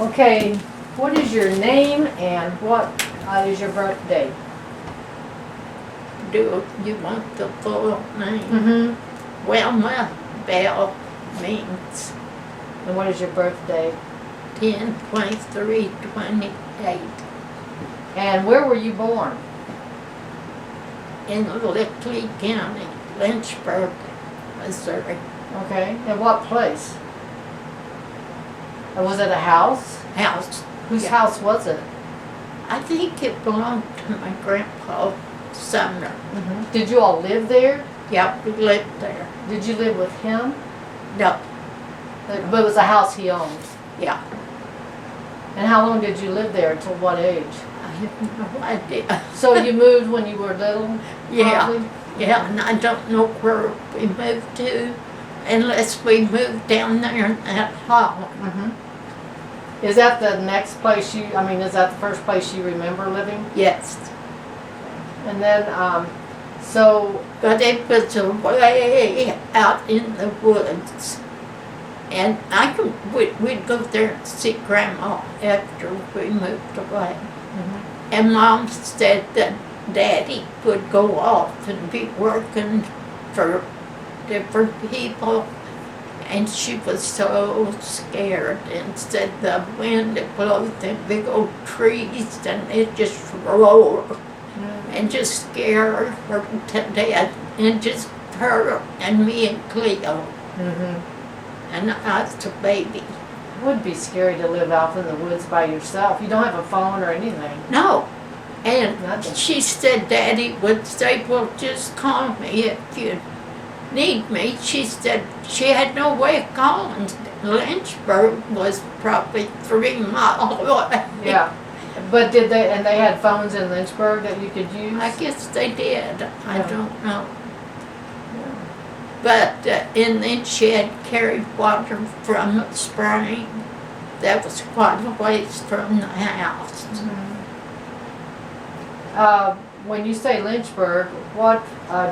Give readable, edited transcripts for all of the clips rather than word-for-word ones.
Okay, what is your name and what is your birthday? Do you want the full name? Mm-hmm. Wilma Bell Mings, And what is your birthday? 10/23/28, And where were you born? in Lickley County, Lynchburg, Missouri. Okay, and what place? Was it a house? House. Whose Yeah. house was it? I think it belonged to my grandpa Sumner. Mm-hmm. Did you all live there? Yep, we lived there. Did you live with him? No, But it was a house he owned. yeah, And how long did you live there? Till what age? I have no idea. So you moved when you were little? Yeah, probably? yeah, and I don't know where we moved to unless we moved down there in that hall. Mm-hmm. Is that the next place is that the first place you remember living? Yes, And then, so, but it was way out in the woods. And we'd go there and see Grandma after we moved away. And Mom said that Daddy would go off and be working for different people. And she was so scared and said the wind it blows them big old trees and it just roared and just scared her to death. And just her and me and Cleo. mm-hmm. And I was a baby. It would be scary to live out in the woods by yourself. You don't have a phone or anything. No. And Nothing. she said Daddy would say, well, just call me if you need me. She said she had no way of calling. Lynchburg was probably 3 miles away. Yeah. But they had phones in Lynchburg that you could use? I guess they did. I Yeah. don't know. Yeah. But, and then she had carried water from a spring that was quite a ways from the house. When you say Lynchburg, what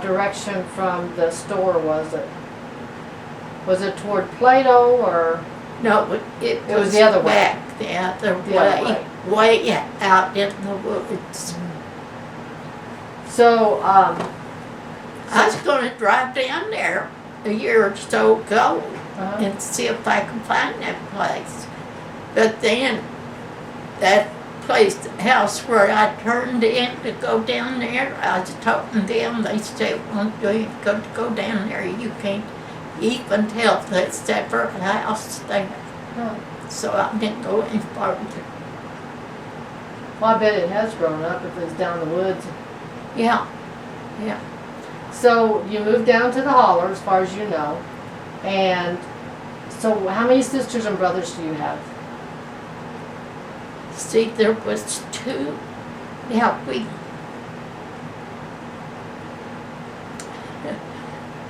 direction from the store was it? Was it toward Plato or? No, it was the other way. back the other way, way out in the woods. So, I was going to drive down there a year or so ago and see if I can find that place. But then that place, the house where I turned in to go down there, I was talking to them, they said, well, you got to go down there, you can't even tell if there's ever a house there. So I didn't go any farther. Well, I bet it has grown up if it's down the woods. Yeah, yeah. So you moved down to the holler, as far as you know, and so how many sisters and brothers do you have? See, there was 2. Yeah,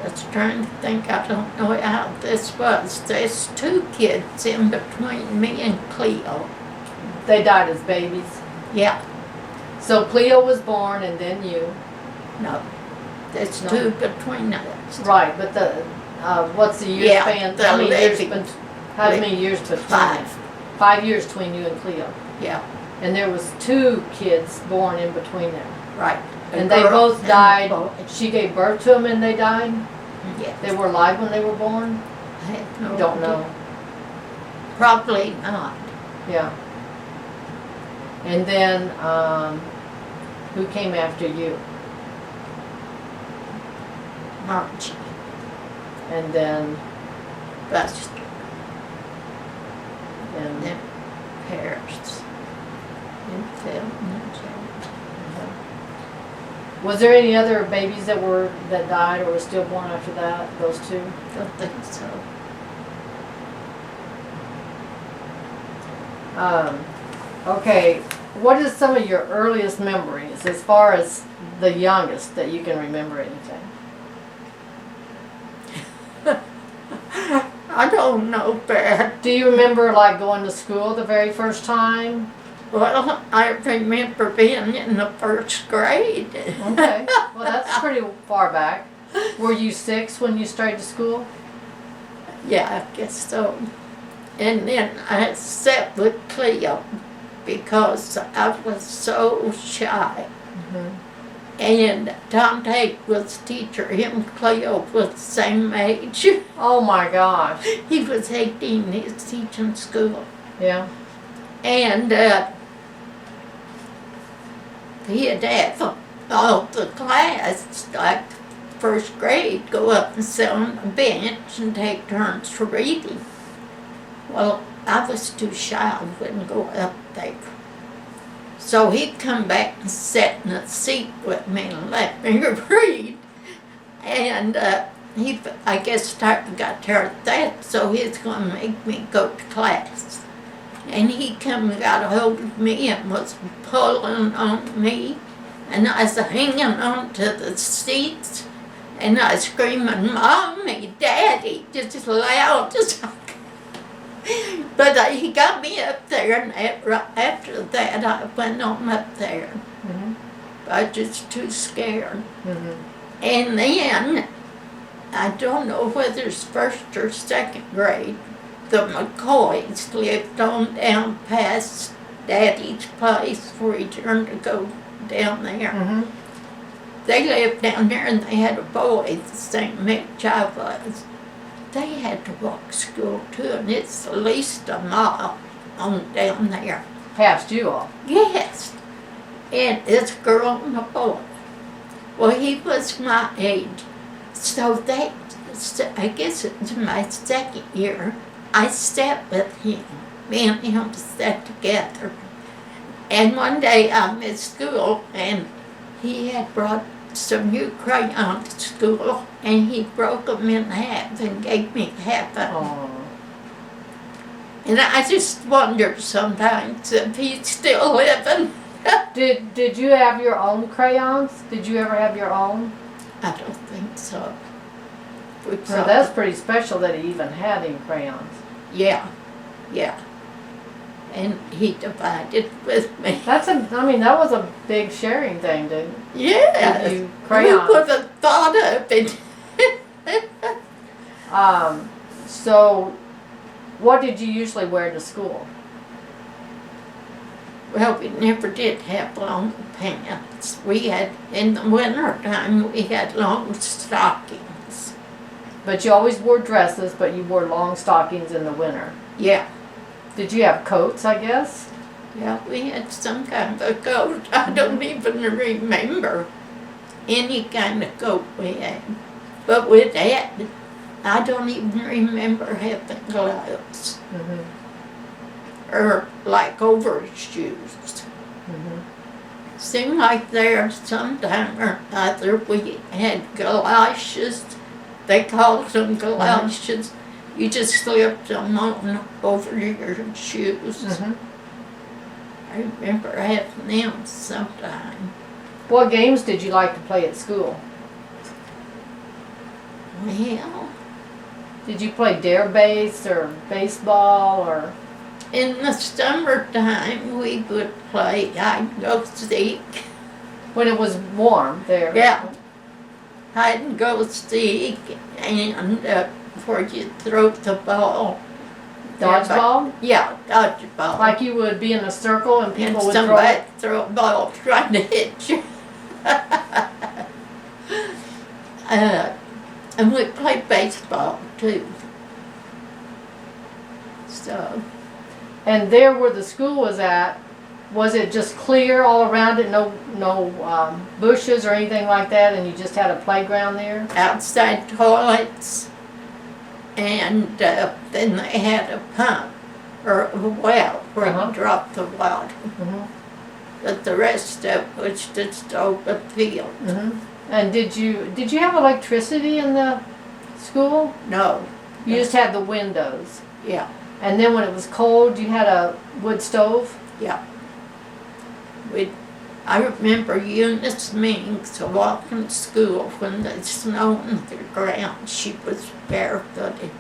I was trying to think, I don't know how this was. There's 2 kids in between me and Cleo. They died as babies. Yeah, So Cleo was born and then you. no, there's No. 2 between us. Right, but what's the year Yeah, span? the living. How many years between? 5. 5 years between you and Cleo. Yeah, And there was 2 kids born in between them. right. A And they girl both and a died. boy. She gave birth to them and they died? Yeah, They were alive when they were born? I have no You don't idea. know. Probably not. Yeah. And then, who came after you? March, And then, Buster, and and Paris, and Phil, and James. was there any other babies that died or were still born after that? Those 2? Don't think so. Okay. What is some of your earliest memories, as far as the youngest that you can remember anything? I don't know, Dad. Do you remember like going to school the very first time? Well, I remember being in the 1st grade. Okay. Well, that's pretty far back. Were you 6 when you started to school? Yeah, I guess so. And then I sat with Cleo because I was so shy. Mhm. And Tom Tate was teacher. Him and Cleo was the same age. Oh my gosh. He was 18. He was teaching school. Yeah. And he had all the class, like first grade, go up and sit on the bench and take turns for reading. Well, I was too shy. I wouldn't go up there. So he'd come back and sit in a seat with me and let me read. And he, I guess, got tired of that, so he's going to make me go to class. And he come and got a hold of me and was pulling on me. And I was hanging on to the seats. And I was screaming, Mommy, Daddy, just as loud as I could. But he got me up there, and after that I went on up there. Mhm. I was just too scared. Mhm. And then, I don't know whether it's first or second grade, the McCoys lived on down past Daddy's place where he turned to go down there. Mhm. They lived down there and they had a boy the same age I was. They had to walk to school too, and it's at least a mile on down there. Past you all. Yes. And it's a girl and a boy. Well, he was my age. So I guess it was my second year. I sat with him. Me and him sat together. And one day I missed school, and he had brought some new crayons to school, and he broke them in half and gave me half of them. Oh. And I just wondered sometimes if he's still living. Did you have your own crayons? Did you ever have your own? I don't think so. So that's pretty special that he even had any crayons. Yeah. And he divided with me. That was a big sharing thing, dude. Yeah. You Who crayons. would have thought of it? So what did you usually wear to school? Well, we never did have long pants. We had, in the winter time, we had long stockings. But you always wore dresses, but you wore long stockings in the winter. Yeah. Did you have coats, I guess? Yeah, we had some kind of a coat. I don't even remember any kind of coat we had. But with that, I don't even remember having gloves. Mm-hmm. Or like overshoes. Mm-hmm. Seemed like there sometime or other we had galoshes. They called them galoshes. You just slipped them on over your shoes. Mm-hmm. I remember having them sometime. What games did you like to play at school? Well, Did you play dare base or baseball or? in the summertime we would play hide and go seek. When it was warm there? Yeah. Hide and go seek, and where you throw the ball. Dodgeball? Yeah, dodgeball. Like you would be in a circle and people and would throw somebody it? throw a ball trying to hit you. And we played baseball too. So, And there where the school was at, was it just clear all around it, no bushes or anything like that, and you just had a playground there? outside toilets, and then they had a pump or a well where Uh-huh. you drop the water. Mm-hmm. But the rest of it was just open field. Mm-hmm. And did you have electricity in the school? No. You just had the windows. Yeah. And then when it was cold, you had a wood stove? Yeah. I remember Eunice Mings walking to school when the snow on the ground. She was barefooted.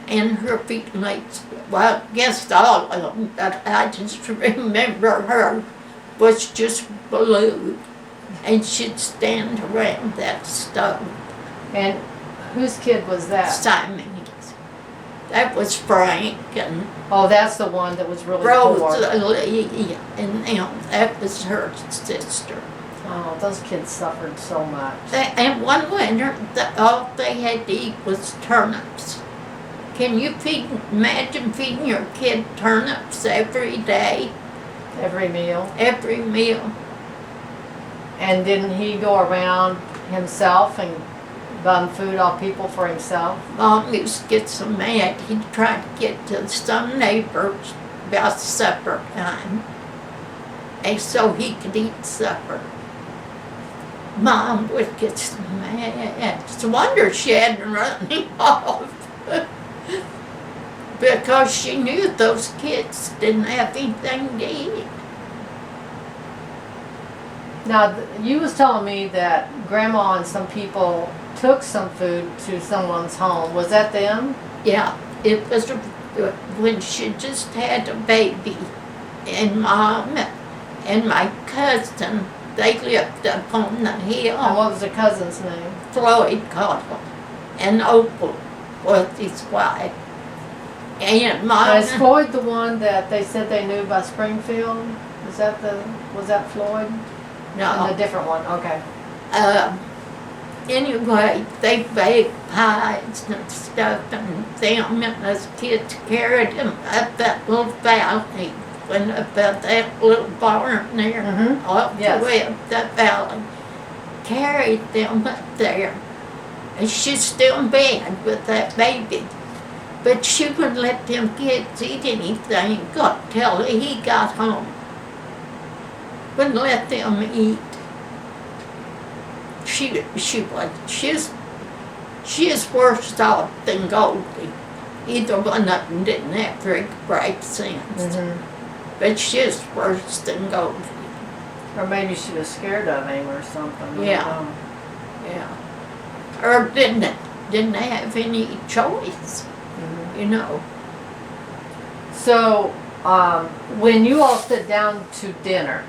And her feet mates, well, I guess all of them, but I just remember her was just blue. And she'd stand around that stove. And whose kid was that? Simon's. That was Frank and Oh, that's the one that was really Rose poor. Lee, and that was her sister. Oh, those kids suffered so much. And one winter, all they had to eat was turnips. Can you imagine feeding your kid turnips every day, Every meal. every meal? And didn't he go around himself and bum food off people for himself? Mom used to get so mad, he'd try to get to some neighbors about supper time, and so he could eat supper. Mom would get so mad. It's a wonder she hadn't run him off. Because she knew those kids didn't have anything to eat. Now, you was telling me that Grandma and some people took some food to someone's home. Was that them? Yeah, it was when she just had a baby, and Mom and my cousin, they lived up on the hill. And what was the cousin's name? Floyd Caudle, and Opal was his wife. And Now, Mom, is Floyd the one that they said they knew by Springfield? Was that Floyd? And the no. different one, okay. Anyway, they baked pies and stuff, and them and us kids carried them up that little valley, went up that little barn there, Mm-hmm. all Yes. the way up that valley. Carried them up there. And she's still in bed with that baby. But she wouldn't let them kids eat anything till he got home. Wouldn't let them eat. She's worse off than Goldie. Either one of them didn't have very bright sense. Mm-hmm. But she's worse than Goldie. Or maybe she was scared of him or something. I Yeah. don't know. Yeah. Or didn't have any choice, Mhm. you know. So, when you all sit down to dinner,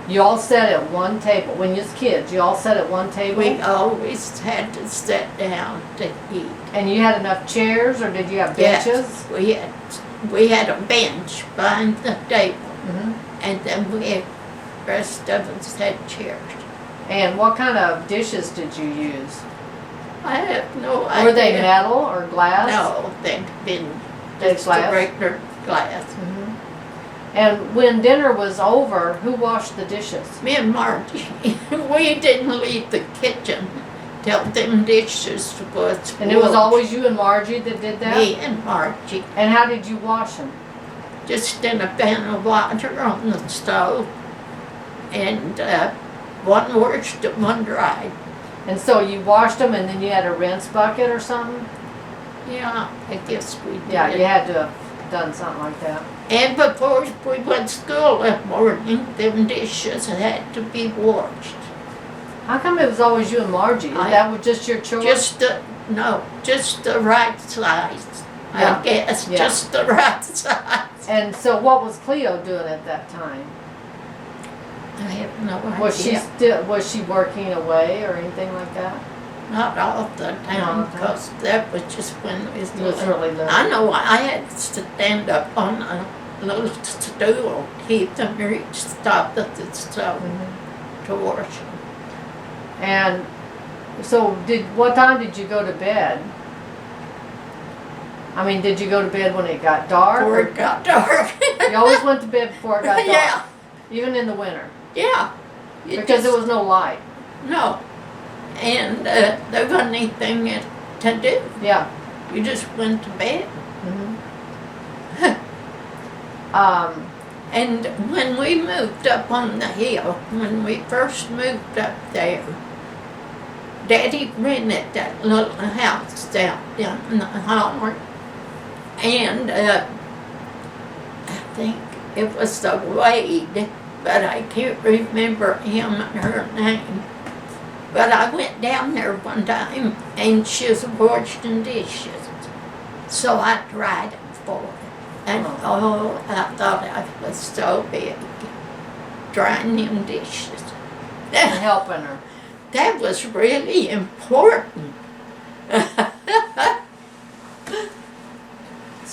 you all sat at one table. When you was kids, you all sat at one table? We always had to sit down to eat. And you had enough chairs, or did you have benches? Yes, we had a bench behind the table, Mm-hmm. and then the rest of us had chairs. And what kind of dishes did you use? I have no idea. Were they metal or glass? No, they'd been They just glass? a regular glass. Mm-hmm. And when dinner was over, who washed the dishes? Me and Margie, we didn't leave the kitchen till them dishes was And it was full. always you and Margie that did that? Me and Margie, And how did you wash them? just in a pan of water on the stove, and one washed and one dried. And so you washed them and then you had a rinse bucket or something? Yeah, I guess we did. Yeah, you had to have done something like that. And before we went to school that morning, them dishes had to be washed. How come it was always you and Margie? That was just your choice? Just the right size. Yeah. I guess, Yeah. just the right size. And so what was Cleo doing at that time? I have no idea. Was she working away or anything like that? Not all the Not all time, the time. because that was just when it was It was really little. I know I had to stand up on a little stool, keep them reached up at the stove Mhm. to wash them. And so what time did you go to bed? I mean, did you go to bed when it got dark? Before it got dark. You always went to bed before it got dark? Yeah, Even in the winter? yeah. Because there was no light? No. And there wasn't anything to do. Yeah. You just went to bed. Mhm. And when we moved up on the hill, when we first moved up there, Daddy rented that little house down in the holler. And I think it was the Wade, but I can't remember him and her name. But I went down there one time and she was washing dishes. So I dried them for her. And I thought I was so big, drying them dishes. And helping her. That was really important.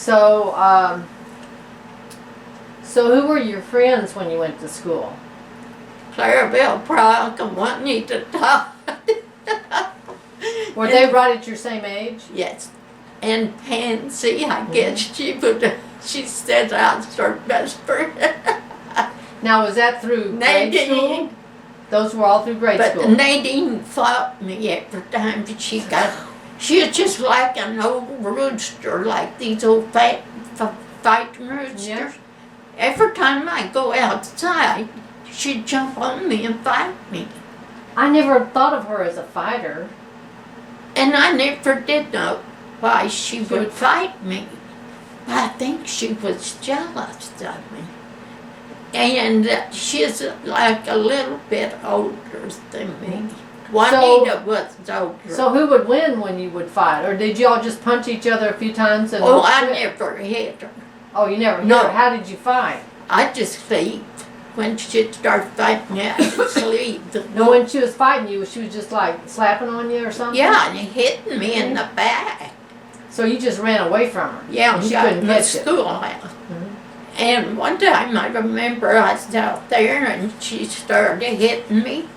So, so who were your friends when you went to school? Clarabelle Prague and Juanita Todd. Were they right at your same age? Yes. And Pansy, I guess she said I was her best friend. Now, was that through grade school? Nadine. Those were all through grade But school. Nadine fought me every time she was just like an old rooster, like these old fighting roosters. Yeah. Every time I go outside, she'd jump on me and fight me. I never thought of her as a fighter. And I never did know why she would fight me. I think she was jealous of me. And she's like a little bit older than me. Juanita was older. So who would win when you would fight? Or did you all just punch each other a few times? And I never hit her. Oh, you never hit No. her? How did you fight? I just leave. When she'd start fighting me, I just leave. No, when she was fighting you, she was just like slapping on you or something? Yeah, and hitting me in the back. So you just ran away from her? Yeah, and she she got couldn't in the catch it? schoolhouse. And one time I remember I was out there and she started hitting me.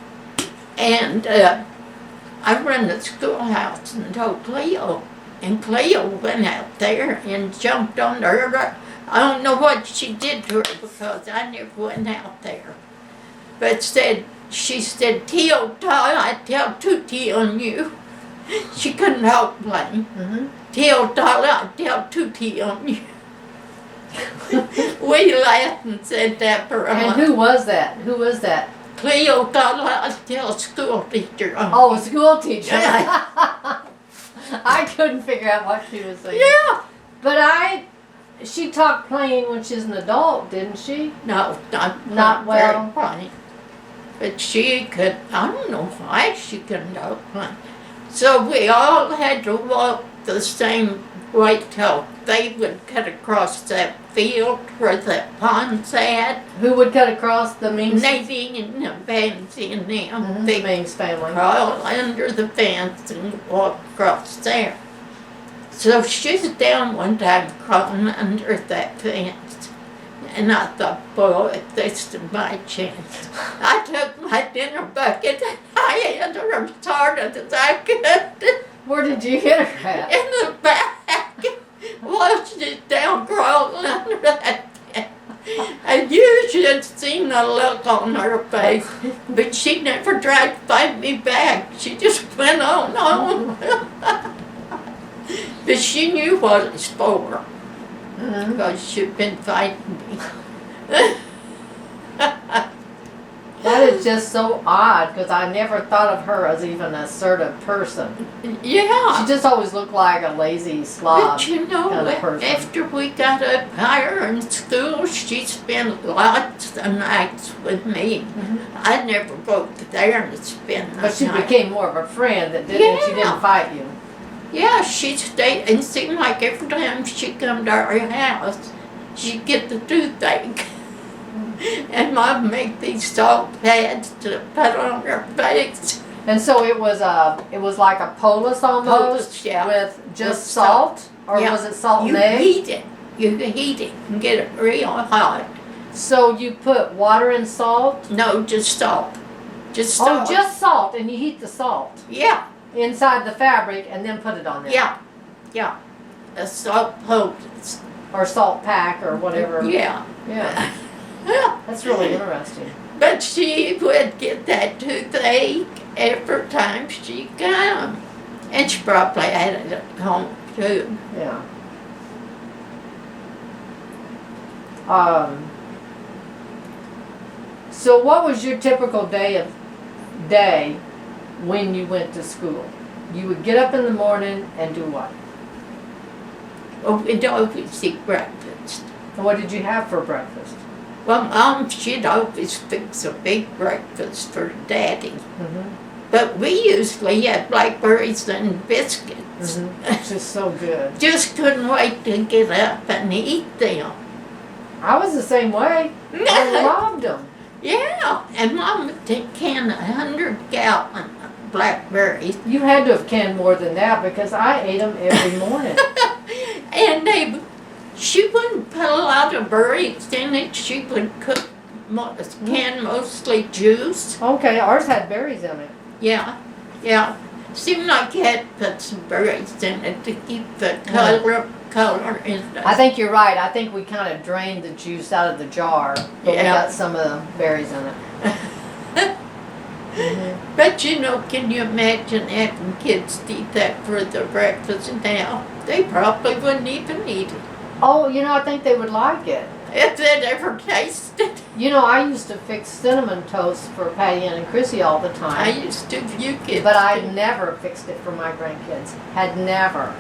And I ran the schoolhouse and told Cleo. And Cleo went out there and jumped on her. I don't know what she did to her because I never went out there. But she said, Tio, I tell Tutti on you. She couldn't help playing. Tio, I tell Tutti on you. We laughed and said that for a And month. who was that? Who was that? Cleo I tell school teacher on Oh, you. a school teacher. Yeah. I couldn't figure out what she was saying. Yeah. But she talked plain when she's an adult, didn't she? No, Not well. very plain. But she could, I don't know why she couldn't help plain. So we all had to walk the same way till they would cut across that field where that pond's at. Who would cut across the Mings? Nadine and the Pansy and them. The They Mings family. crawl under the fence and walk across there. So she's down one time crawling under that fence. And I thought, boy, this is my chance. I took my dinner bucket and I hit her as hard as I could Where did you hit her at? in the back. While she's down crawling under that fence. And you should have seen the look on her face. But she never tried to fight me back. She just went on. But she knew what it's for. Because she'd been fighting me. That is just so odd because I never thought of her as even an assertive person. Yeah. She just always looked like a lazy slob. But you know, kind of person. after we got up higher in school, she spent lots of nights with me. I never go there to spend the But she night. became more of a friend that didn't. She Yeah. didn't fight you. Yeah, she stayed, and it seemed like every time she come to our house, she'd get the toothache. And Mom make these salt pads to put on her face. And so it was like a poultice almost Poultice, yeah. with just With salt, salt. or Yeah. was it salt You and egg? heat it. You heat it and get it real hot. So you put water and salt. No, just salt. Just salt. Oh, just salt, and you heat the salt Yeah, inside the fabric and then put it on there. yeah. A salt poultice. Or salt pack or whatever. Yeah. Yeah. That's really interesting. But she would get that toothache every time she come. And she probably had it at home too. Yeah. So what was your typical day when you went to school? You would get up in the morning and do what? Well, we'd always eat breakfast. And what did you have for breakfast? Well, Mom, she'd always fix a big breakfast for Daddy. Mm-hmm. But we usually had blackberries and biscuits. Mm-hmm. It's just so good. Just couldn't wait to get up and eat them. I was the same way. I loved them. Yeah, and Mom would can 100-gallon blackberries. You had to have canned more than that because I ate them every morning. And they lot of berries in it. She would cook, can mostly juice. Okay, ours had berries in it. Yeah, yeah. Seemed like you had to put some berries in it to keep the color in it. I think you're right. I think we kind of drained the juice out of the jar, but we Yeah. got some of the berries in it. But you know, can you imagine having kids eat that for their breakfast now? They probably wouldn't even eat it. Oh, you know, I think they would like it. If they'd ever tasted. You know, I used to fix cinnamon toast for Patty Ann and Chrissy all the I time, used to view kids. but I never fixed it for my grandkids. Had never.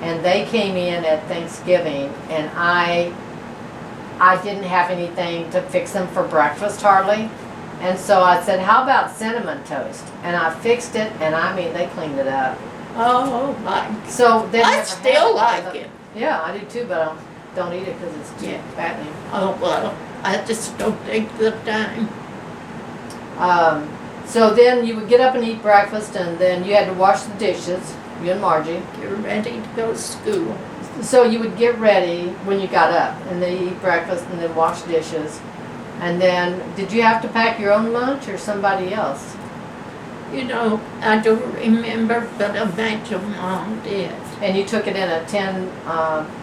And they came in at Thanksgiving, and I didn't have anything to fix them for breakfast hardly. And so I said, how about cinnamon toast? And I fixed it, and I mean, they cleaned it up. Oh my. So they I never still had like it. Yeah, I do too, but I don't eat it because it's too Yeah. fattening. Oh well, I just don't take the time. So then you would get up and eat breakfast, and then you had to wash the dishes, you and Margie. Get ready to go to school. So you would get ready when you got up, and then you eat breakfast, and then wash dishes. And then, did you have to pack your own lunch or somebody else? You know, I don't remember, but I imagine Mom did. And you took it in a tin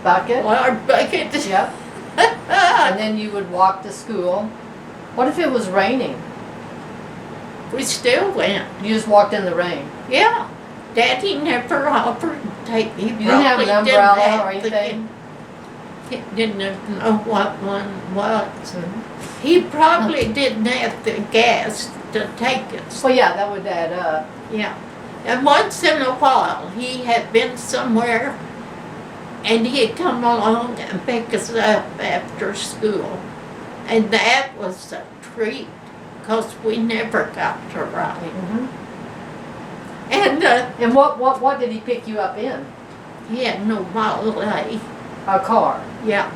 bucket? Large bucket. Yep. And then you would walk to school. What if it was raining? We still went. You just walked in the rain. Yeah. Daddy never offered to take me. You didn't have an umbrella or anything? He didn't know what one was. He probably didn't have the gas to take us. Well, yeah, that would add up. Yeah. And once in a while, he had been somewhere and he'd come along and pick us up after school. And that was a treat because we never got to ride. Mm-hmm. And And what did he pick you up in? he had no Model A. A car. Yeah.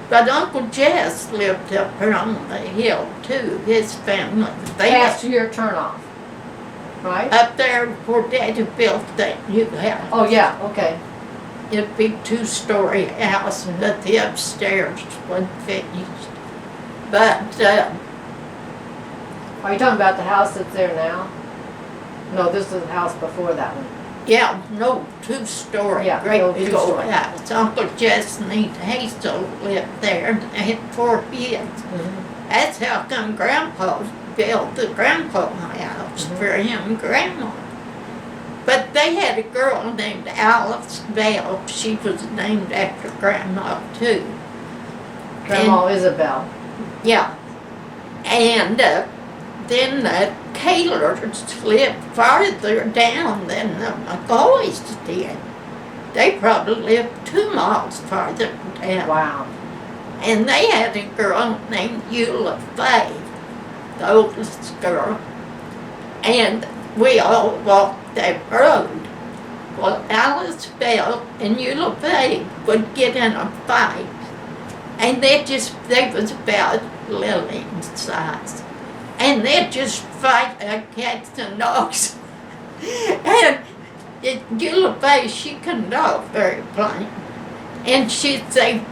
But Uncle Jess lived up here on the hill too, his family. They Past your turnoff, right? up there where Daddy built that new house. Oh, yeah, okay. It'd be 2-story house, but the upstairs wasn't finished. But, Are you talking about the house that's there now? No, this is the house before that one. yeah, no 2-story, Yeah, great no big 2-story. old house. Uncle Jess and Aunt Hazel lived there, and they had 4 kids. That's how come Grandpa built the Grandpa house for him and Grandma. But they had a girl named Alice Bell. She was named after Grandma too. Grandma Isabel. Yeah. And then the Taylors lived farther down than the McCoys did. They probably lived 2 miles farther down. Wow. And they had a girl named Eula Faye, the oldest girl. And we all walked that road. Well, Alice Bell and Eula Faye would get in a fight. And they was about Lily in size. And they'd just fight like cats and dogs. And Eula Faye, she couldn't talk very plain. And she'd say,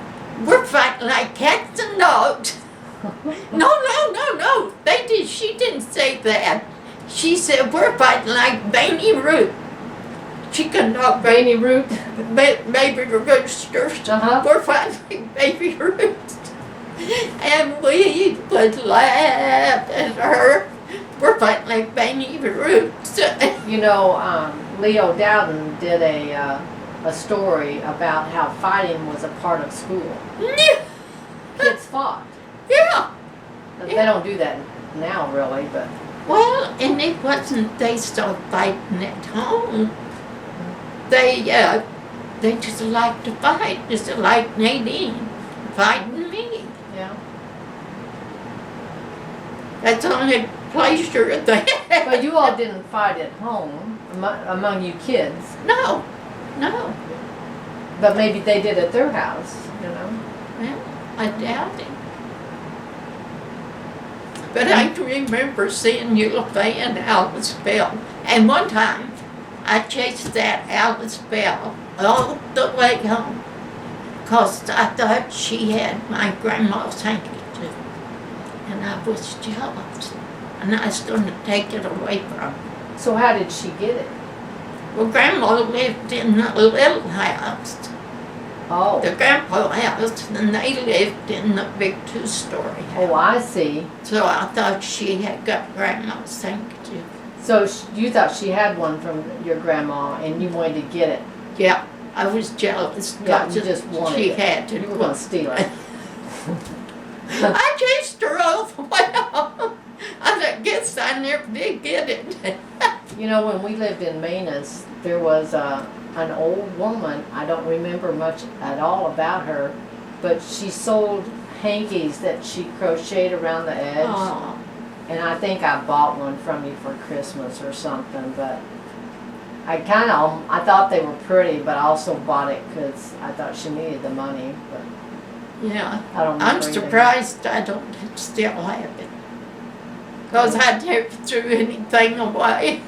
"We're fighting like cats and dogs." No. She didn't say that. She said, "We're fighting like Baby Root." She couldn't talk Rainy Root. Baby Roosters. Uh-huh. We're fighting like Baby Roots. And we would laugh at her. We're fighting like Baby Roots. You know, Leo Dowden did a story about how fighting was a part of school. Kids fought. Yeah. They don't do that now, really, but Well, and it wasn't they started fighting at home. They just liked to fight, just like Nadine fighting me. yeah. That's the only pleasure they had. But you all didn't fight at home among you kids, No. but maybe they did at their house, you know. Well, I doubt it. But I can remember seeing Eula Faye and Alice Bell. And one time, I chased that Alice Bell all the way home. 'cause I thought she had my grandma's handkerchief, and I was jealous, and I was going to take it away from her. So how did she get it? Well, Grandma lived in a little house, Oh. the grandpa house, and they lived in the big 2-story house. Oh, I see. So I thought she had got Grandma's handkerchief. So you thought she had one from your grandma and you wanted to get it. Yeah, I was jealous. Yeah, 'cause you just wanted she it. had to. You were going to steal it. I chased her off. Well, I guess I never did get it. You know, when we lived in Manus, there was an old woman. I don't remember much at all about her, but she sold hankies that she crocheted around the edge. Oh, And I think I bought one from you for Christmas or something, but I thought they were pretty, but I also bought it because I thought she needed the money, but yeah. I don't remember I'm anything. surprised I don't still have it. Because I never threw anything away.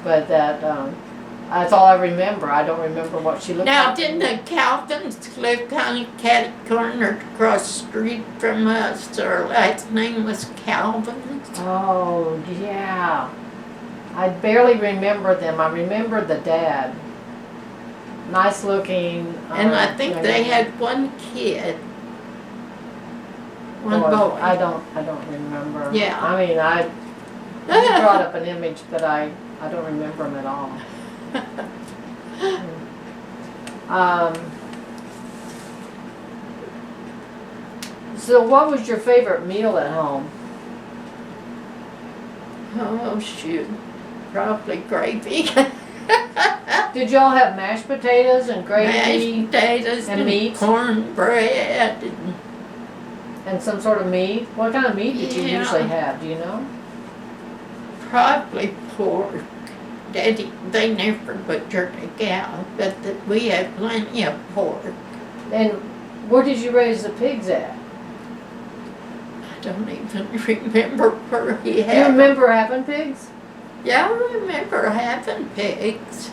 But that's all I remember. I don't remember what she looked Now, like. didn't the Calvins live kind of catty-cornered across the street from us? Their last name was Calvin. Oh, yeah. I barely remember them. I remember the dad. Nice looking. And I think young they man. had one kid. One Or, boy. I don't remember. Yeah. I mean, you brought up an image, but I don't remember him at all. So what was your favorite meal at home? Oh, shoot. Probably gravy. Did y'all have mashed potatoes and gravy Mashed potatoes and meat? cornbread. and some sort of meat? What kind of meat did you Yeah. usually have? Do you know? Probably pork. They never butchered a cow, but we had plenty of pork. And where did you raise the pigs at? I don't even remember where he Do you had them. remember having pigs? Yeah, I remember having pigs.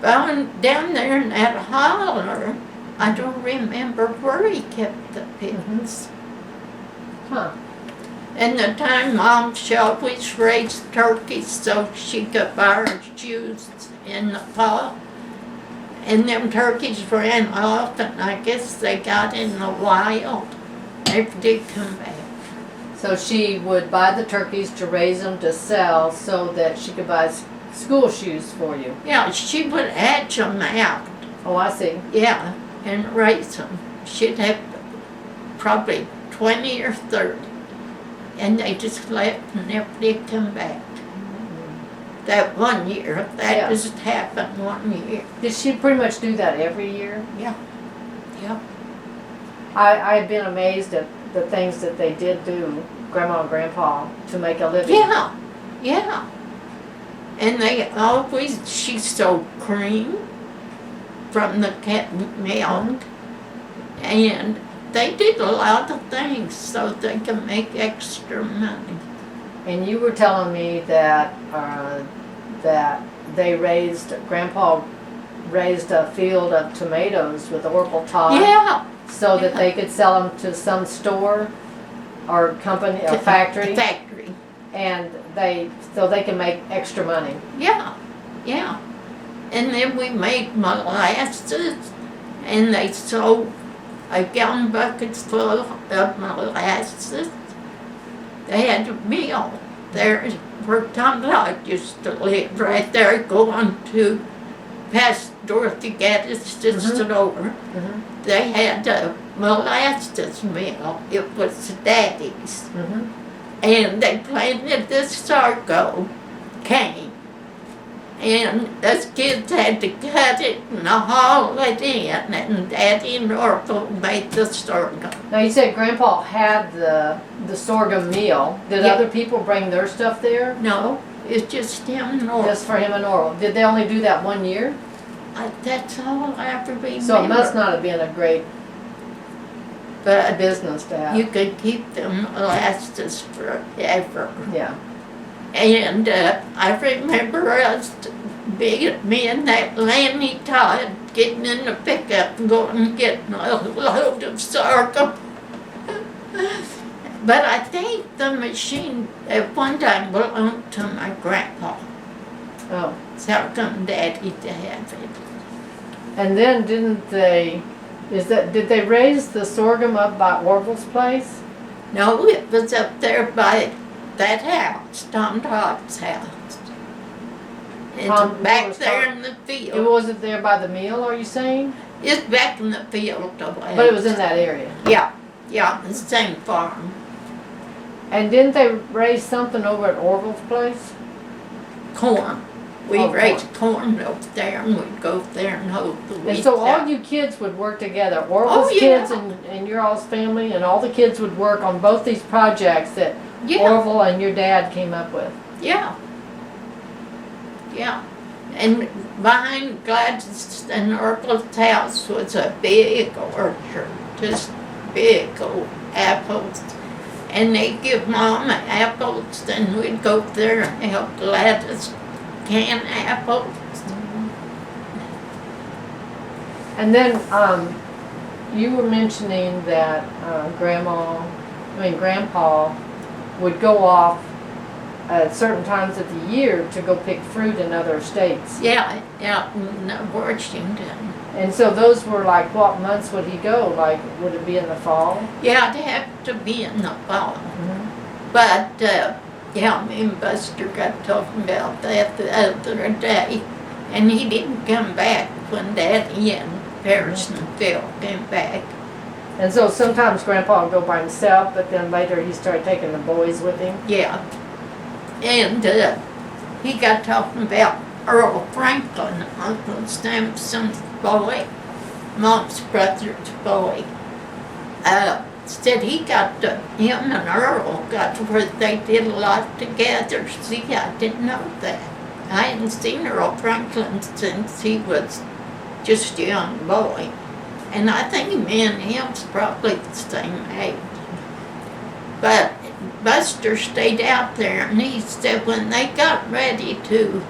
But down there in that holler, I don't remember where he kept the pigs. Huh. And the time Mom she always raised turkeys so she could buy her juice in the fall. And them turkeys ran off, and I guess they got in the wild. Never did come back. So she would buy the turkeys to raise them to sell so that she could buy school shoes for you. Yeah, she would hatch them out. Oh, I see. Yeah, and raise them. She'd have probably 20 or 30. And they just left and never did come back. That one year, that Yeah. just happened one year. Did she pretty much do that every year? Yeah. I've been amazed at the things that they did do, Grandma and Grandpa, to make a living. Yeah. And she sold cream from the cat milk. And they did a lot of things so they could make extra money. And you were telling me that Grandpa raised a field of tomatoes with Oracle Todd. Yeah. So that they could sell them to some store or company or factory, and so they can make extra money. Yeah. And then we made molasses, and they sold a gallon buckets full of molasses. They had a mill there where Tom Todd used to live, right there going to past Dorothy Gaddis' store. They had a molasses mill. It was Daddy's. And they planted the sorghum cane. And us kids had to cut it and haul it in, and Daddy and Oracle made the sorghum. Now you said Grandpa had the sorghum meal. Did Yeah. other people bring their stuff there? No, it's just him and Oracle. Just for him and Oral. Did they only do that one year? That's all I ever remember. So it must not have been a great But business to have. you could keep them molasses forever. Yeah. And I remember me and that Lanny Todd getting in the pickup and going and getting a load of sorghum. But I think the machine at one time belonged to my grandpa. Oh. So how come Daddy to have it? And then did they raise the sorghum up by Orville's place? No, it was up there by that house, Tom Todd's house. It's Tom- back was there Tom- in the It field. wasn't there by the mill, are you saying? It's back in the field away. But it was in that area. Yeah, the same farm. And didn't they raise something over at Orville's place? Corn. We Oh, raised corn over there and we'd go there and hold the wheat And so all out. you kids would work together, Orville's yeah. kids and your all's family, and all the kids would work on both these projects that Yeah, Orville and your dad came up with. yeah. Yeah. And behind Gladys and Orville's house was a big orchard, just big old apples. And they'd give Mom apples, and we'd go there and help Gladys can apples. And then you were mentioning that Grandpa would go off at certain times of the year to go pick fruit in other states. Yeah, out in Washington. And so those were like, what months would he go? Like, would it be in the fall? Yeah, it'd have to be in the fall. But, yeah, me and Buster got talking about that the other day. And he didn't come back when Daddy and Paris and Phil came back. And so sometimes Grandpa would go by himself, but then later he started taking the boys with him. Yeah. And he got talking about Earl Franklin, Uncle Sampson's boy, Mom's brother's boy. Said he got him and Earl got where they did a lot together. See, I didn't know that. I hadn't seen Earl Franklin since he was just a young boy. And I think me and him's probably the same age. But Buster stayed out there, and he said when they got ready to,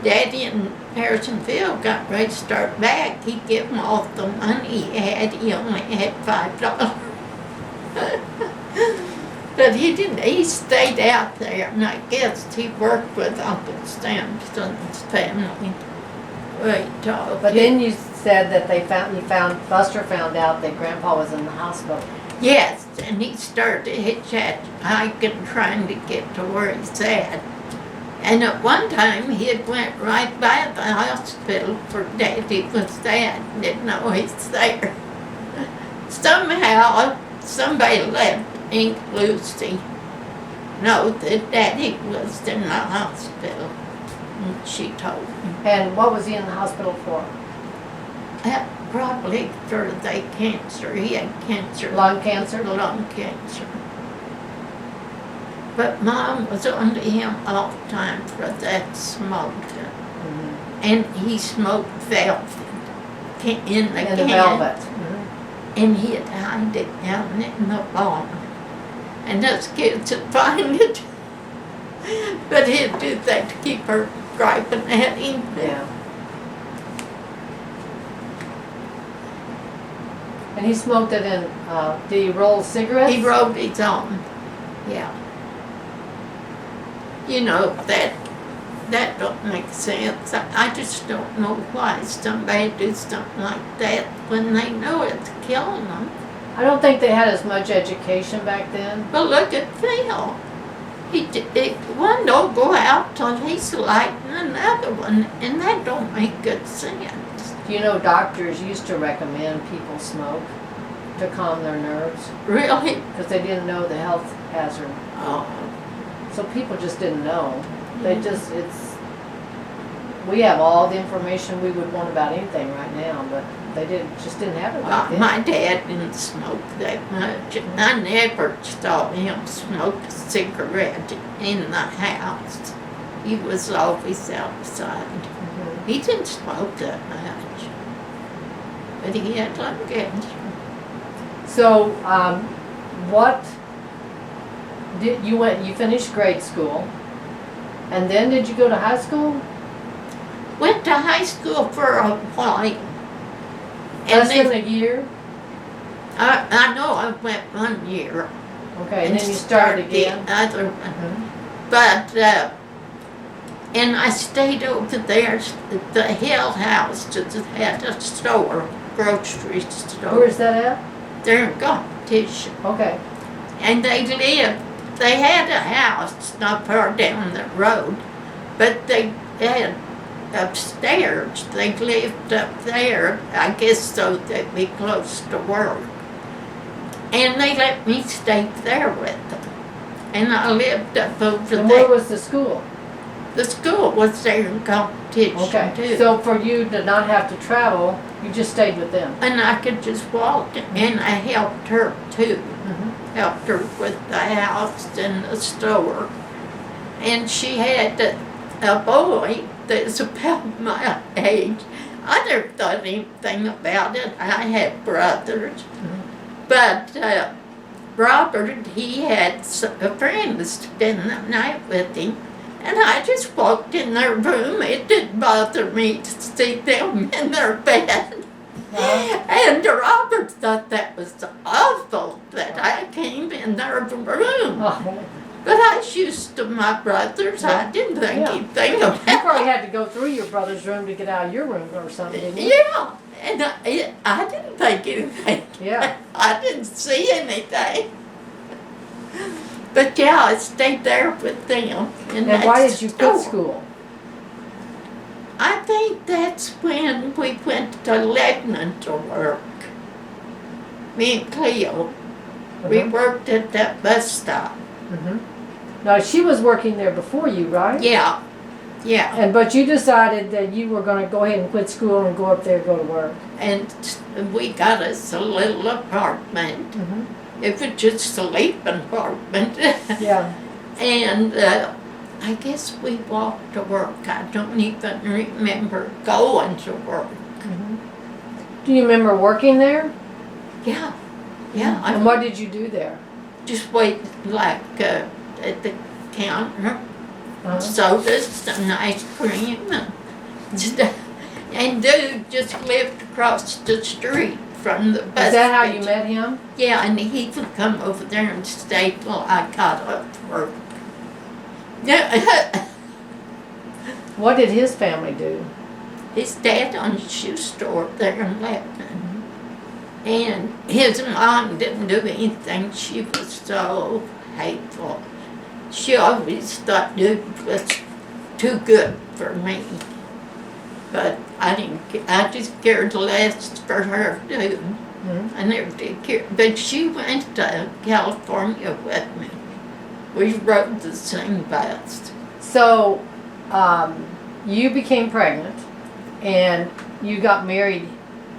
Daddy and Paris and Phil got ready to start back, he gave them all the money he had. He only had $5. But he didn't, he stayed out there, and I guess he worked with Uncle Sampson's family. But then you said that Buster found out that Grandpa was in the hospital. Yes, and he started hitchhiking, trying to get to where he's at. And at one time, he had went right by the hospital for Daddy was there, didn't know he's there. Somehow, somebody let Aunt Lucy know that Daddy was in the hospital, and she told me. And what was he in the hospital for? Probably for the cancer. He had cancer. Lung cancer? Lung cancer. But Mom was on to him all the time for that smoking. Mm-hmm. And he smoked velvet in the can. The velvet. Mm-hmm. And he'd hide it down in the barn. And us kids would find it. But he'd do that to keep her griping at him. Yeah. And he smoked it in, did he roll cigarettes? He rolled his own. Yeah. You know, that don't make sense. I just don't know why somebody do something like that when they know it's killing them. I don't think they had as much education back then. But look at Phil. One don't go out till he's lighting another one, and that don't make good sense. You know, doctors used to recommend people smoke to calm their nerves Really? because they didn't know the health hazard. Oh. So people just didn't know. They just, we have all the information we would want about anything right now, but they just didn't have it back then. My dad didn't smoke that much, and I never saw him smoke a cigarette in the house. He was always outside. Mhm. He didn't smoke that much, but he had lung cancer. So, what did you finished grade school, and then did you go to high school? Went went to high school for a while. Less than a year? I know I went 1 year. Okay, and then you started again? The other one. But, and I stayed over there. The Hill House just had a store, grocery store. Where's that at? They're in Competition. Okay. And they had a house not far down the road, but they had upstairs. They lived up there, I guess so they'd be close to work. And they let me stay there with them. And I lived up over And there. where was the school? The school was there in Competition Okay, too. so for you to not have to travel, you just stayed with them? And I could just walk, and I helped her too. Helped her with the house and the store. And she had a boy that's about my age. I never thought anything about it. I had brothers. But Robert, he had a friend to spend the night with him. And I just walked in their room. It didn't bother me to see them in their bed. And Robert thought that was awful that I came in their room. But I was used to my brothers. I didn't think anything of You it. probably had to go through your brother's room to get out of your room or something, didn't you? Yeah, and I didn't think anything. Yeah. I didn't see anything. But yeah, I stayed there with them. And why did you quit school? I think that's when we went to Lebanon to work. Me and Cleo. We worked at that bus stop. Now, she was working there before you, right? Yeah, yeah. But you decided that you were going to go ahead and quit school and go up there and go to work. And we got us a little apartment. It was just a sleeping apartment. Yeah. And I guess we walked to work. I don't even remember going to work. Do you remember working there? Yeah, yeah. And what did you do there? Just wait like at the counter, sodas and ice cream and stuff. And dude just lived across the street from the bus. Is that how you station. met him? Yeah, and he would come over there and stay till I got up for. Yeah. What did his family do? His dad owned a shoe store there in Lebanon. And his mom didn't do anything. She was so hateful. She always thought dude was too good for me. But I just cared less for her too. I never did care. But she went to California with me. We rode the same bus. So, you became pregnant and you got married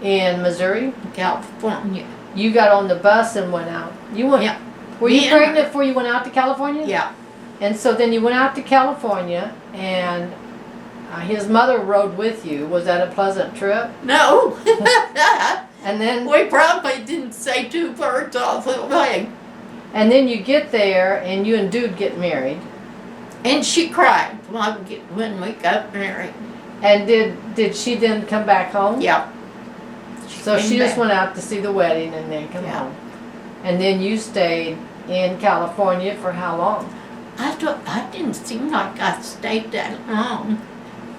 in Missouri? California. You got on the bus and went out. You went. Yeah. Were you pregnant before you went out to California? Yeah. And so then you went out to California, and his mother rode with you. Was that a pleasant trip? No. And then We probably didn't say two words all the way. and then you get there, and you and Dude get married. And she cried when we got married. And did she then come back home? Yeah. So she just went out to see the wedding and then come home. And then you stayed in California for how long? I didn't seem like I stayed that long.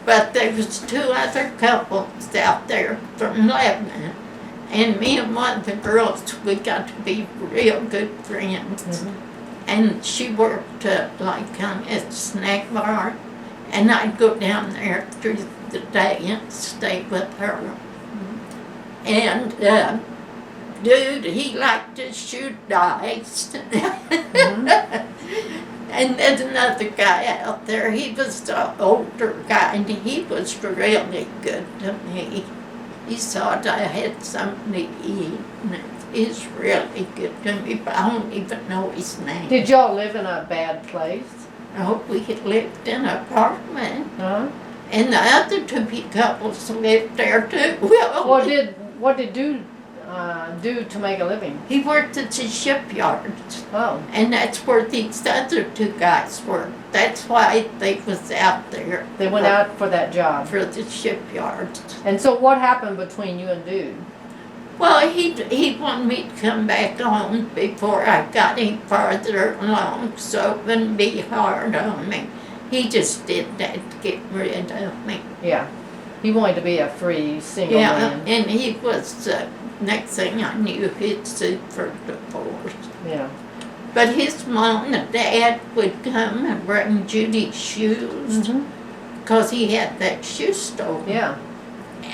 But there was two other couples out there from Lebanon. And me and one of the girls, we got to be real good friends. And she worked like on a snack bar. And I'd go down there through the day and stay with her. And dude, he liked to shoot dice. And there's another guy out there. He was the older guy, and he was really good to me. He thought I had something to eat, and he's really good to me, but I don't even know his name. Did y'all live in a bad place? No, we had lived in an apartment, Huh? and the other two couples lived there too. Well, What did Dude do to make a living? He worked at the shipyard, Oh, and that's where these other two guys worked. That's why they was out there. they went out for that job. for the shipyard. And so what happened between you and Dude? Well, he wanted me to come back home before I got any farther along, so it wouldn't be hard on me. He just did that to get rid of me. Yeah. He wanted to be a free single Yeah, man. and he was, next thing I knew, he'd sued for divorce. Yeah. But his mom and dad would come and bring Judy shoes, because he had that shoe store. Yeah.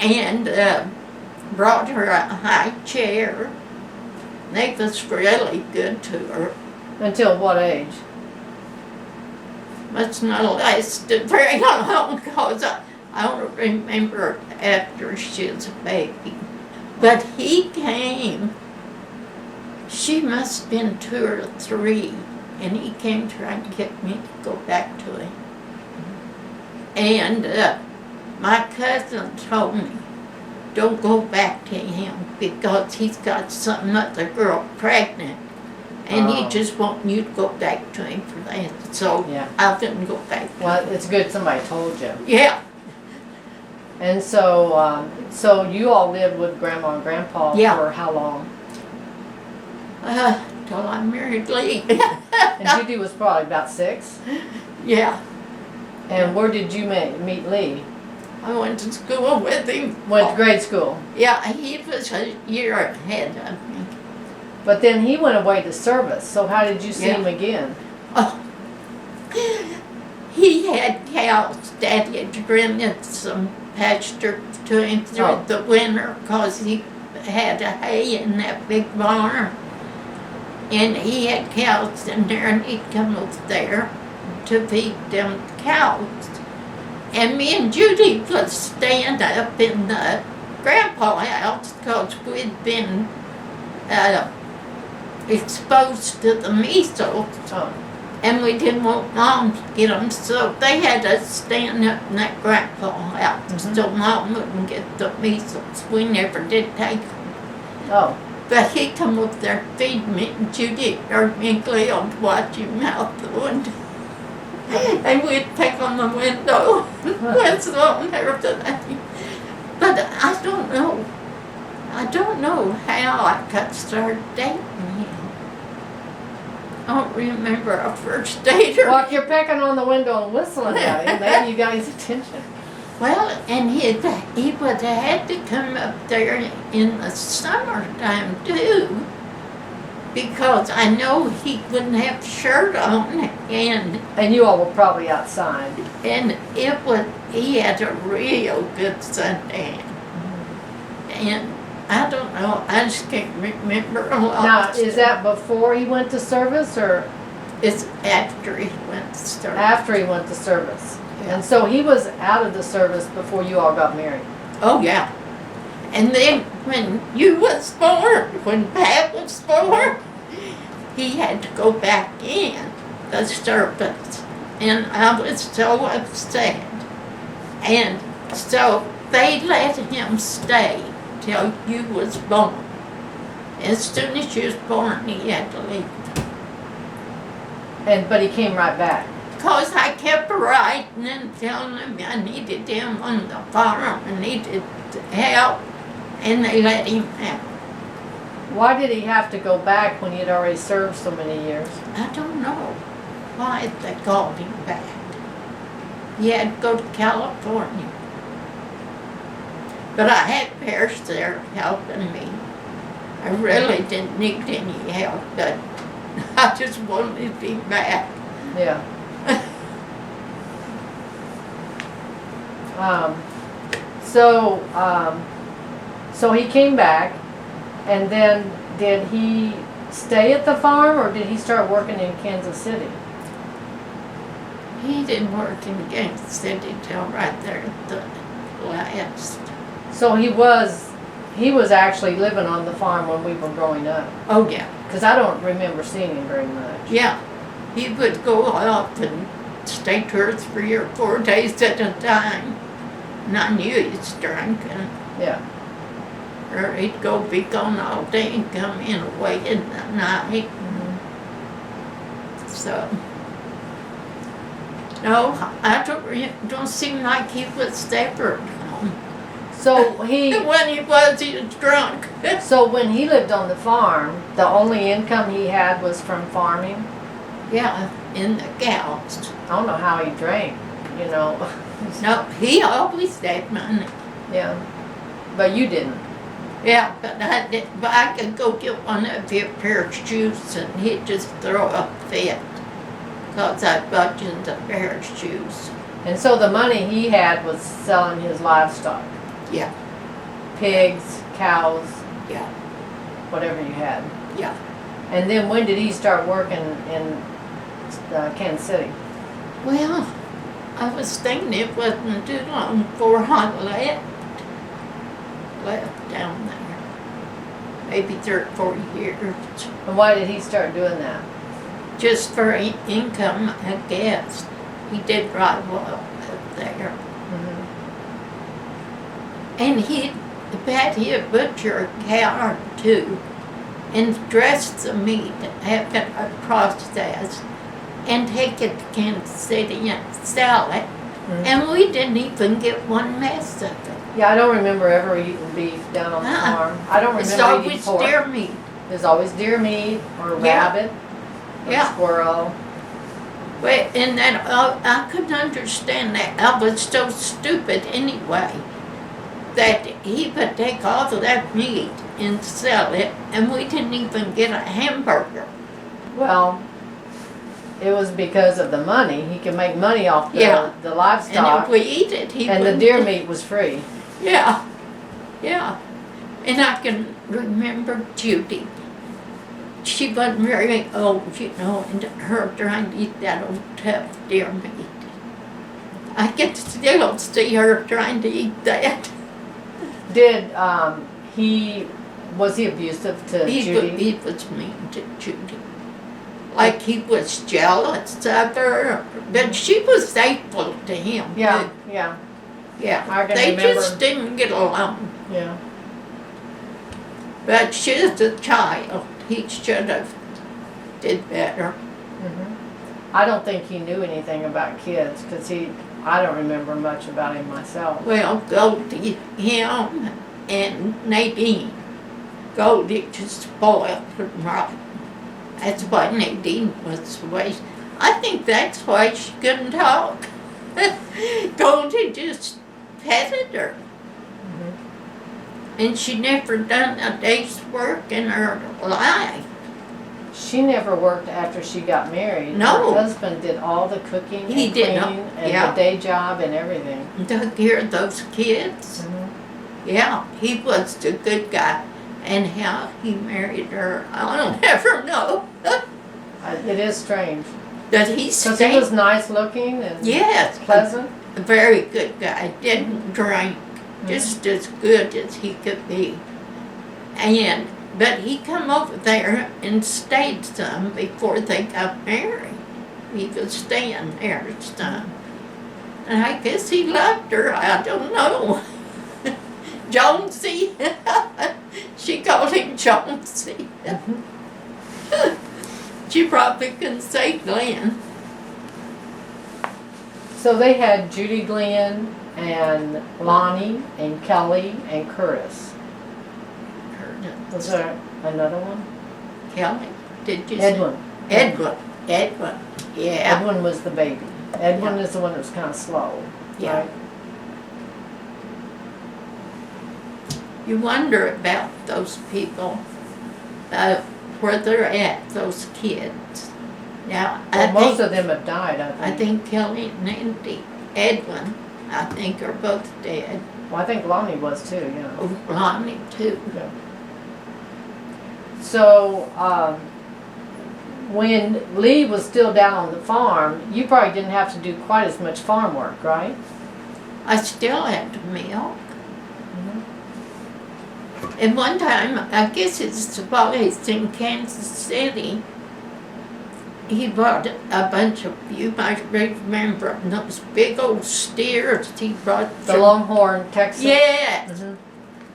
And brought her a high chair. They was really good to her. Until what age? Must not have lasted very long, because I don't remember after she was a baby. But he came, she must have been 2 or 3, and he came trying to get me to go back to him. And my cousin told me, don't go back to him, because he's got some other girl pregnant, and he Oh. just want you to go back to him for that. So Yeah. I didn't go back to Well, him. it's good somebody told you. Yeah. And so, so you all lived with Grandma and Grandpa Yeah. for how long? Till I married Lee. And Judy was probably about 6. Yeah. And where did you meet Lee? I went to school with him. Went to grade school. Yeah, he was a year ahead of me. But then he went away to service. So how did you see Yeah. him again? Oh. He had cows. Daddy had rented some pasture to him through Oh. the winter, because he had a hay in that big barn. And he had cows in there, and he'd come over there to feed them cows. And me and Judy would stand up in the grandpa house, because we'd been exposed to the measles, Oh, and we didn't want Mom to get them, so they had us stand up in that grandpa house so Mom wouldn't get the measles. We never did take them. oh, But he'd come up there and feed me, and Judy or me and Cleo would watch him out the window. And we'd pick on the window, whistle and everything. But I don't know how I got started dating him. I don't remember our first date or. well, if you're pecking on the window and whistling at him, maybe you got his attention. Well, and he would have had to come up there in the summertime too, because I know he wouldn't have a shirt on, And you all were probably outside. and he had a real good suntan. And I don't know, I just can't remember a lot. Now, of is stuff. that before he went to service or It's after he went to start. after he went to service? Yeah. And so he was out of the service before you all got married. Oh, yeah. And then when you was born, when Pat was born, he had to go back in the service. And I was so upset. And so they let him stay till you was born. As soon as you was born, he had to leave. But he came right back. Because I kept writing and telling him I needed him on the farm, I needed help, and they let him out. Why did he have to go back when he had already served so many years? I don't know why they called him back. He had to go to California. But I had Parrish there helping me. I really didn't need any help, but I just wanted to be back. Yeah. So he came back, and then did he stay at the farm, or did he start working in Kansas City? He didn't work in Kansas City till right there at the last. So he was actually living on the farm when we were growing up, Oh, yeah. because I don't remember seeing him very much. Yeah. He would go off and stay 2 or 3 or 4 days at a time. And I knew he was drunk. And Yeah. or he'd go be gone all day and come in away in the night. So, no, don't seem like he was ever home. So When he was drunk. so when he lived on the farm, the only income he had was from farming? Yeah, in the cows. I don't know how he drank, you know. No, he always had money. Yeah. But you didn't. Yeah, but I could go get one of your pair of shoes and he'd just throw a fit. Because I bought you the pair of shoes. And so the money he had was selling his livestock. Yeah, Pigs, cows, yeah, whatever you had. yeah. And then when did he start working in Kansas City? Well, I was thinking it wasn't too long before I left down there. Maybe 3 or 4 years. And why did he start doing that? Just for income, I guess. He did right well up there. And he'd butcher a cow or two and dress the meat, have it processed, and take it to Kansas City and sell it. And we didn't even get one mess of it. Yeah, I don't remember ever eating beef down on the farm. I don't It's remember eating always pork. deer meat. There's always deer meat or Yeah. rabbit or Yeah. squirrel. Well, and then I couldn't understand that. I was so stupid anyway that he would take all of that meat and sell it, and we didn't even get a hamburger. Well, it was because of the money. He could make money off the, Yeah. the And livestock. if we eat it, he And the wouldn't. deer meat was free. Yeah, yeah. And I can remember Judy. She wasn't very old, you know, and her trying to eat that old tough deer meat. I can still see her trying to eat that. Did was he abusive to Judy? He was mean to Judy. Like he was jealous of her, but she was faithful to him. Yeah, yeah, Yeah. I can They remember. just didn't get along. yeah. But she's a child. He should have did better. I don't think he knew anything about kids because I don't remember much about him myself. Well, Goldie, him, and Nadine. Goldie just spoiled her rotten. That's why Nadine was the way. I think that's why she couldn't talk. Goldie just petted her. And she never done a day's work in her life. She never worked after she got married. No. Her husband did all the cooking He and did cleaning not- and yeah. the day job and everything. Took care of those kids. Yeah, he was a good guy. And how he married her, I'll never know. It is strange. That he Because he stayed. was nice looking and Yes, pleasant. a very good guy. Didn't drink, just as good as he could be. But he come over there and stayed some before they got married. He was staying there some. And I guess he loved her, I don't know. Jonesy. She called him Jonesy. She probably couldn't say Glenn. So they had Judy Glenn and Lonnie and Kelly and Curtis. Was there another one? Kelly, did you Edwin. say? Edwin, yeah. Edwin was the baby. Edwin Yeah. is the one that was kind of slow. Yeah. Right? You wonder about those people, where they're at, those kids. Now, Well, most of them have died, I I think. think Kelly and Andy, Edwin, I think are both dead. Well, I think Lonnie was too, yeah. Oh, Lonnie too. So, when Lee was still down on the farm, you probably didn't have to do quite as much farm work, right? I still had to milk. And one time, I guess it's the boys in Kansas City, he bought a bunch of, you might remember, those big old steers he brought. The Longhorn Texas. Yes. Mhm.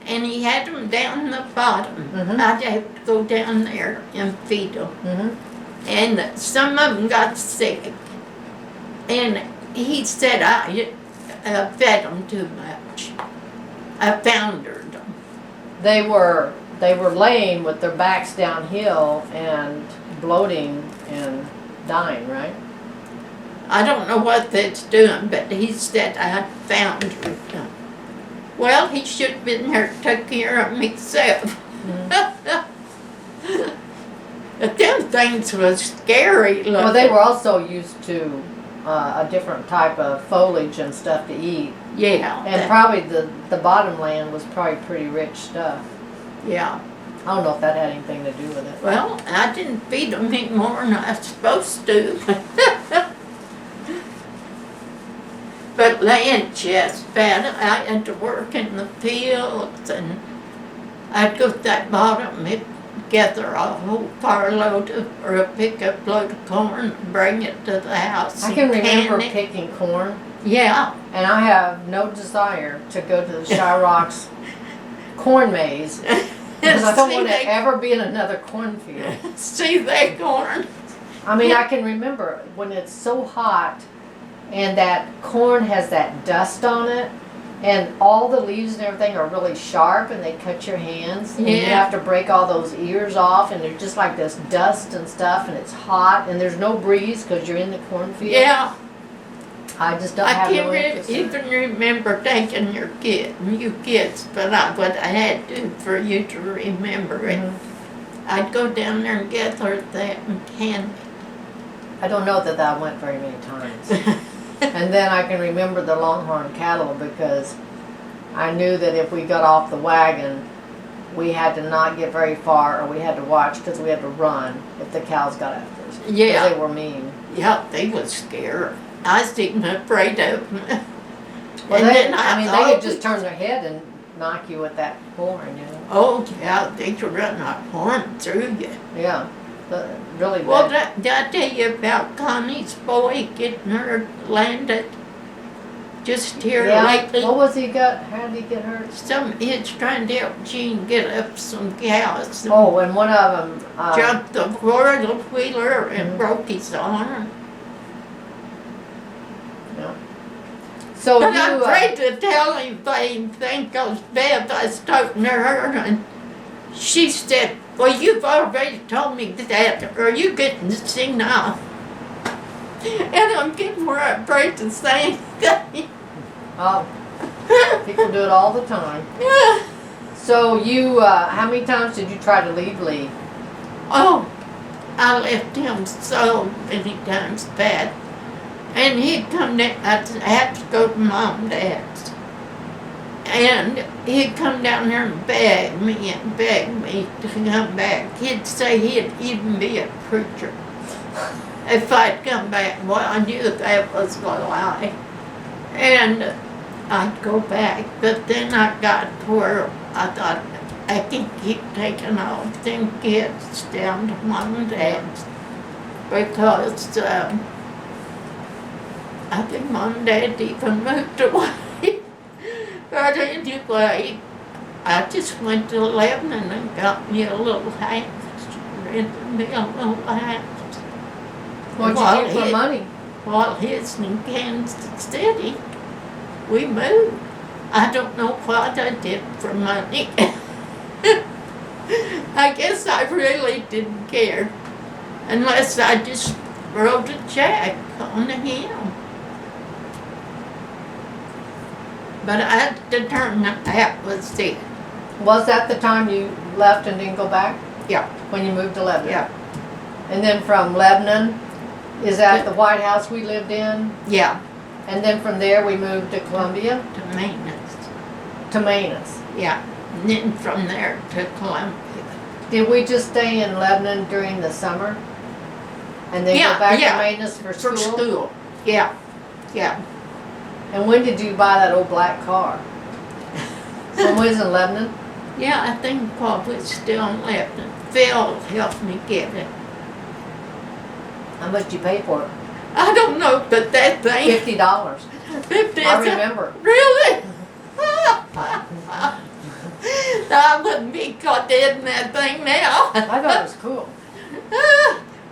and he had them down the bottom. Mhm. I'd have to go down there and feed them. Mhm. And some of them got sick. And he said I fed them too much. I foundered them. They were laying with their backs downhill and bloating and dying, right? I don't know what that's doing, but he said I foundered them. Well, he should have been there to take care of himself. But them things was scary looking. Well, they were also used to a different type of foliage and stuff to eat. Yeah. And probably the bottom land was probably pretty rich stuff. Yeah. I don't know if that had anything to do with it. Well, I didn't feed them any more than I was supposed to. But laying just bad, I had to work in the fields, and I'd go to that bottom and gather a whole carload or a pickup load of corn and bring it to the house. I can and remember can it. picking corn, Yeah. and I have no desire to go to the Shy Rocks corn maze because I don't See want to that- ever be in another cornfield. See that corn? I mean, I can remember when it's so hot and that corn has that dust on it, and all the leaves and everything are really sharp, and they cut your hands, and you Yeah. have to break all those ears off, and there's just like this dust and stuff, and it's hot, and there's no breeze because you're in the cornfield. Yeah. I just don't I have no can't interest in it. even remember taking you kids, but what I had to for you to remember it. Mhm. I'd go down there and gather that and can I don't know that I went very many times. And then I can remember the longhorn cattle because I knew that if we got off the wagon, we had to not get very far, or we had to watch because we had to run if the cows got after us. 'Cause Yeah. they were mean. Yeah, they was scared. I was even afraid of them. Well, And they, then I mean, they thought could just turn their head and knock you with that horn, you know? Oh, yeah, they could run a horn through you. Yeah, really Well, bad. did I tell you about Connie's boy getting her landed just here Yeah, lately? what was he got, how did he get hurt? He's trying to help Gene get up some cows. And Oh, and one of them, jumped the four-wheeler and Mhm. broke his arm. so But you, I'm afraid to tell him anything because Bev, I was talking to her and she said, well, you've already told me that, or you getting senile. And I'm getting more afraid to say anything. oh, people do it all the time. So you, how many times did you try to leave Lee? Oh, I left him so many times bad. And he'd come down, I'd have to go to Mom and Dad's. And he'd come down there and beg me to come back. He'd say he'd even be a preacher if I'd come back. Well, I knew that was a lie. And I'd go back, but then I got to where I thought, I can keep taking all them kids down to Mom and Dad's because I think Mom and Dad even moved away. But anyway, I just went to Lebanon and got me a little house, rented me a little house. What'd you do for money? While he's in Kansas City, we moved. I don't know what I did for money. I guess I really didn't care, unless I just wrote a check on him. But I determined that was it. Was that the time you left and didn't go back? Yeah. When you moved to Lebanon? Yeah. And then from Lebanon, is that the White House we lived in? Yeah, And then from there we moved to Columbia, to maintenance. to Manus. Yeah, and then from there to Columbia. Did we just stay in Lebanon during the summer? And then Yeah, go back yeah. to Manus for school? For school. Yeah, yeah. And when did you buy that old black car? When we was in Lebanon? Yeah, I think Paul was still in Lebanon. Phil helped me get it. How much you pay for it? I don't know, but that thing. $50. $50. I remember. Really? I wouldn't be caught dead in that thing now. I thought it was cool.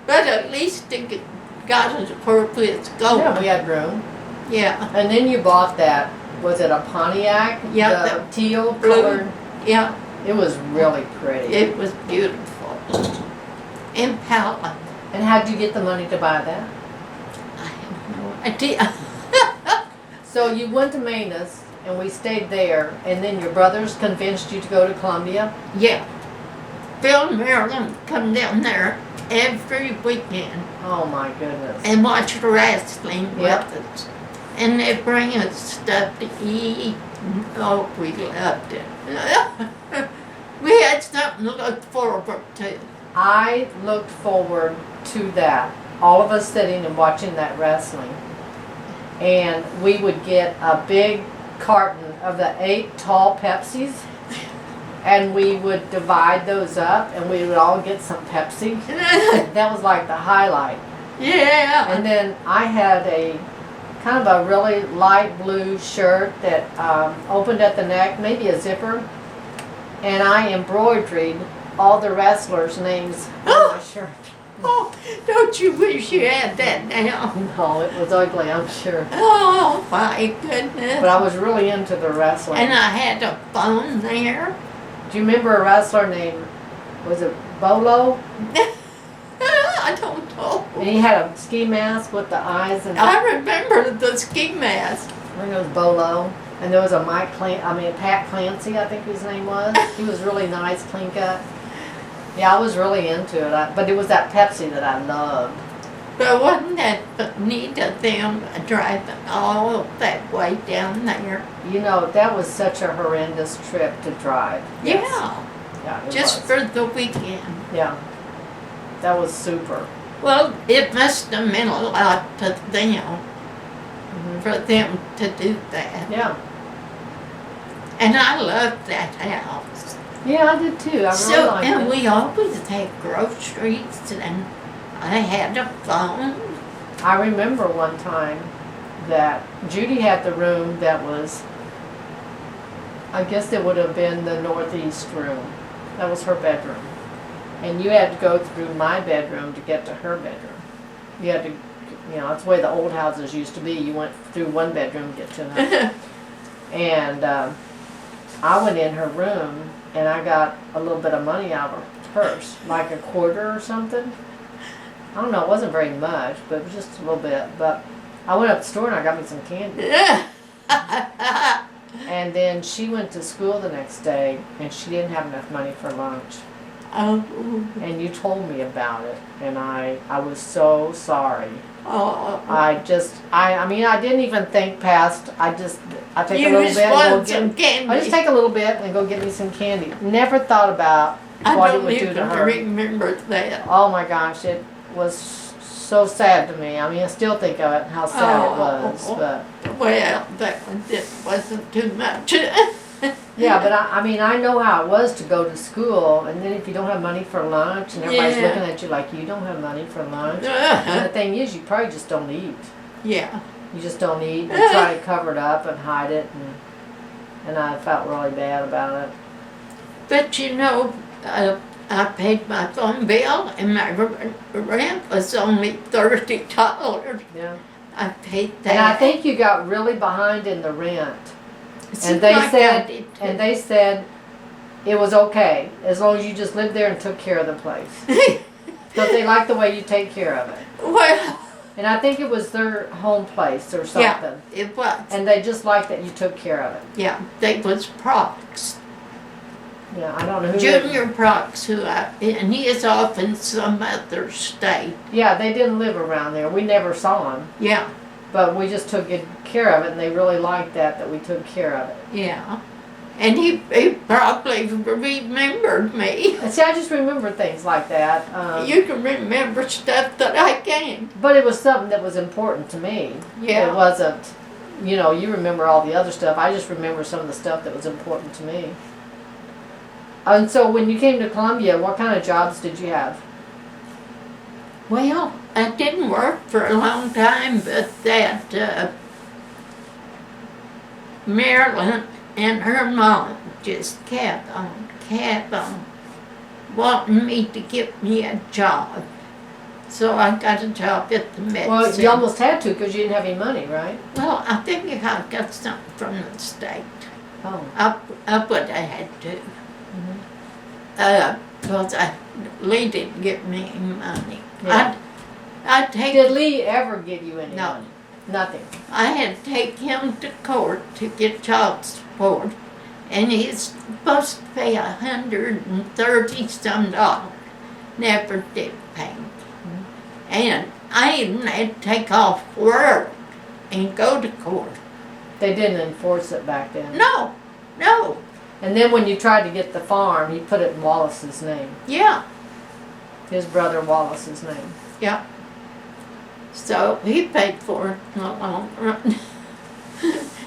But at least it got us where it's going. Yeah, we had room. Yeah, And then you bought that, was it a Pontiac? Yeah, The teal blue. colored. yeah, It was really pretty. it was beautiful. Impala. And how'd you get the money to buy that? I have no idea. So you went to Manus and we stayed there, and then your brothers convinced you to go to Columbia? Yeah. Bill and Marilyn come down there every weekend Oh my goodness. and watch wrestling Yep. with us. And they bring us stuff to eat. Oh, we loved it. We had something to look forward to. I looked forward to that. All of us sitting and watching that wrestling. And we would get a big carton of the 8 tall Pepsis. And we would divide those up and we would all get some Pepsi. That was like the highlight. Yeah. And then I had a kind of a really light blue shirt that opened at the neck, maybe a zipper. And I embroidered all the wrestlers' names on my shirt. Oh, don't you wish you had that now? No, it was ugly, I'm sure. Oh, my goodness. But I was really into the wrestling. And I had a phone there. Do you remember a wrestler named, was it Bolo? I don't know. And he had a ski mask with the eyes and I remember the ski mask. I think it was Bolo. And there was a Pat Clancy, I think his name was. He was really nice, clean cut. Yeah, I was really into it. But it was that Pepsi that I loved. But wasn't that neat of them driving all that way down there? You know, that was such a horrendous trip to drive. Yes. Yeah, it Just was. for the weekend. Yeah. That was super. Well, it must have meant a lot to them Mhm. for them to do that. Yeah. And I loved that house. Yeah, I did too. I really So, liked and it. we always had groceries, and I had a phone. I remember one time that Judy had the room that was, I guess it would have been the northeast room. That was her bedroom. And you had to go through my bedroom to get to her bedroom. You had to, you know, that's the way the old houses used to be. You went through one bedroom to get to another. And I went in her room and I got a little bit of money out of her purse, like a quarter or something. I don't know, it wasn't very much, but it was just a little bit. But I went up to the store and I got me some candy. And then she went to school the next day and she didn't have enough money for lunch. Oh, And you told me about it and I was so sorry. oh. I mean, I didn't even think past, I take You a little just bit and go want some get, candy. I just take a little bit and go get me some candy. Never thought about what it don't would do even to her. remember that. Oh my goch, it was so sad to me. I mean, I still think of it and how sad it was. But Well, that one wasn't too much. yeah, but I mean, I know how it was to go to school, and then if you don't have money for lunch, and everybody's Yeah. looking at you like you don't have money for lunch. And the thing is, you probably just don't eat. Yeah. You just don't eat. You try to cover it up and hide it, and I felt really bad about it. But you know, I paid my phone bill and my rent was only $30. Yeah. I paid that. And I think you got really behind in the rent. Seemed And they like I said, did too. and they said it was okay as long as you just lived there and took care of the place. Because they like the way you take care of it. Well, And I think it was their home place or something. yeah, it was. And they just liked that you took care of it. Yeah, they was Prox. Yeah, I don't know who. Junior Prox, and he is off in some other state. Yeah, they didn't live around there. We never saw him. Yeah, But we just took good care of it, and they really liked that we took care of it. yeah. And he probably remembered me. And see, I just remember things like that. You can remember stuff that I can't. But it was something that was important to me. Yeah. It wasn't, you know, you remember all the other stuff. I just remember some of the stuff that was important to me. And so when you came to Columbia, what kind of jobs did you have? Well, I didn't work for a long time, but that Marilyn and her mom just kept on wanting me to get me a job. So I got a job at the med Well, you center. almost had to because you didn't have any money, right? Well, I think if I got something from the state, Oh. I would have had to. Mhm. Because Lee didn't give me any money. Yeah. I'd take, Did Lee ever give you any No. money? Nothing. I had to take him to court to get child support, and he's supposed to pay $130 some. Never did pay. And I even had to take off work and go to court. They didn't enforce it back then. No. And then when you tried to get the farm, he put it in Wallace's name. Yeah. His brother Wallace's name. Yeah. So he paid for it in the long run.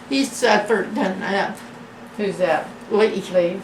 He suffered enough. Who's that? Lee. Lee?